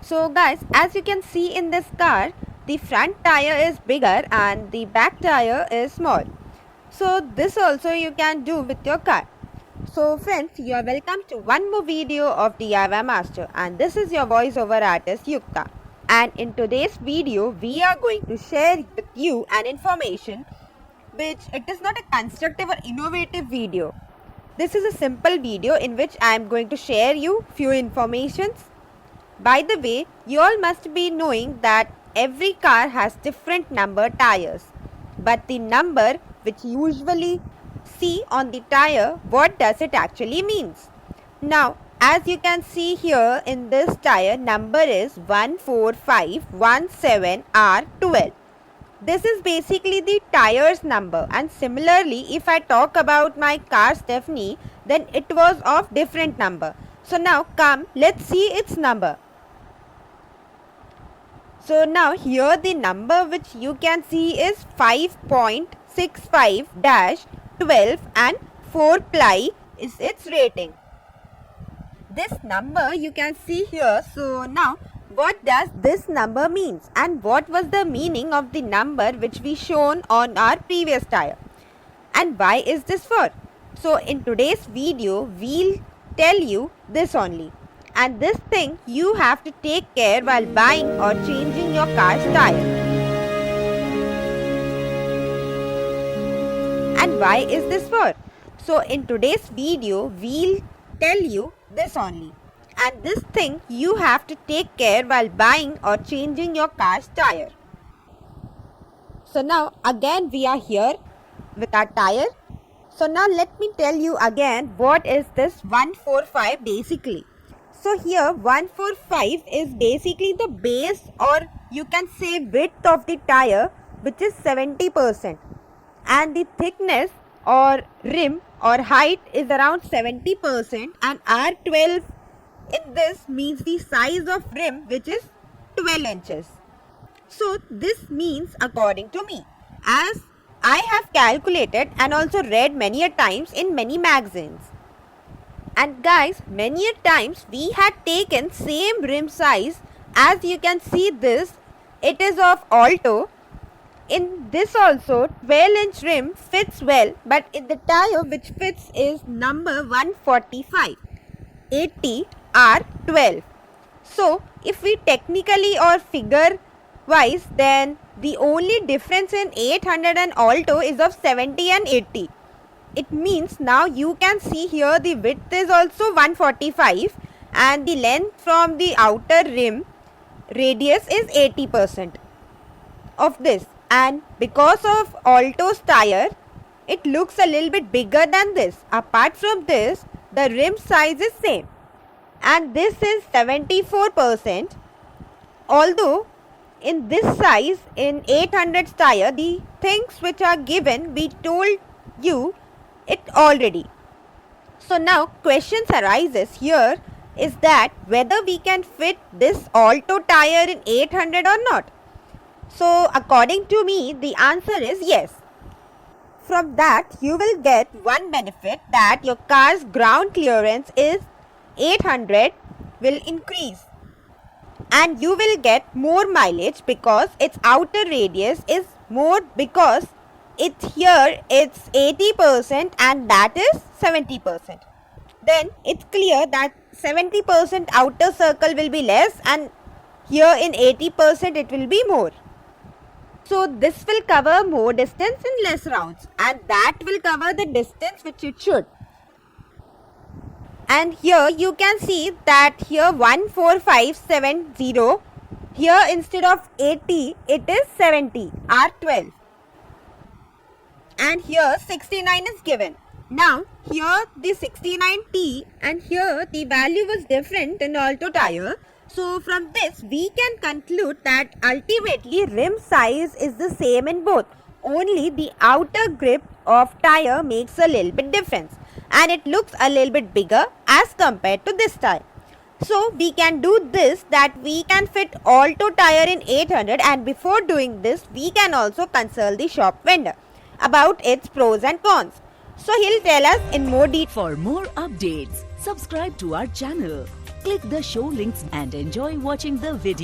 So guys, as you can see in this car, the front tire is bigger and the back tire is small. So this also you can do with your car. So friends, you are welcome to one more video of DIY Master, and this is your voiceover artist Yukta. And in today's video, we are going to share with you an information which it is not a constructive or innovative video. This is a simple video in which I am going to share you few informations. By the way, you all must be knowing that every car has different number tires, but the number which you usually see on the tire, what does it actually means? Now, as you can see here in this tire, number is 14517R12. This is basically the tire's number, and similarly if I talk about my car Stephanie, then it was of different number. So now come, let's see its number. So now here the number which you can see is 5.65-12 and 4 ply is its rating. This number you can see here. So now what does this number means and what was the meaning of the number which we shown on our previous tire, and why is this for? So in today's video we'll tell you this only. And this thing you have to take care while buying or changing your car's tire. And why is this for? So in today's video we'll tell you this only. And this thing you have to take care while buying or changing your car's tire. So now again we are here with our tire. So now let me tell you again what is this 145 basically. So here 145 is basically the base, or you can say width of the tire, which is 70%, and the thickness or rim or height is around 70%, and R12 in this means the size of rim, which is 12 inches. So this means according to me, as I have calculated and also read many a times in many magazines. And guys, many a times we had taken same rim size. As you can see this, it is of Alto. In this also 12-inch rim fits well, but in the tire which fits is number 145 80 R12. So if we technically or figure wise, then the only difference in 800 and Alto is of 70 and 80. It means now you can see here the width is also 145 and the length from the outer rim radius is 80% of this, and because of Alto's tire it looks a little bit bigger than this. Apart from this, the rim size is same and this is 74%, although in this size in 800 tire the things which are given we told you it already. So now questions arises here is that whether we can fit this Alto tire in 800 or not. So according to me the answer is yes. From that you will get one benefit, that your car's ground clearance is 800 will increase and you will get more mileage because its outer radius is more, because it's here it's 80% and that is 70%. Then it's clear that 70% outer circle will be less and here in 80% it will be more. So this will cover more distance in less rounds and that will cover the distance which it should. And here you can see that here 14570, here instead of 80 it is 70 R12. And here 69 is given. Now here the 69T and here the value was different in Alto tire. So from this we can conclude that ultimately rim size is the same in both. Only the outer grip of tire makes a little bit difference and it looks a little bit bigger as compared to this tire. So we can do this, that we can fit Alto tire in 800, and before doing this we can also consult the shop vendor about its pros and cons. So he'll tell us in more detail. For more updates, Subscribe to our channel. Click the show links and enjoy watching the video.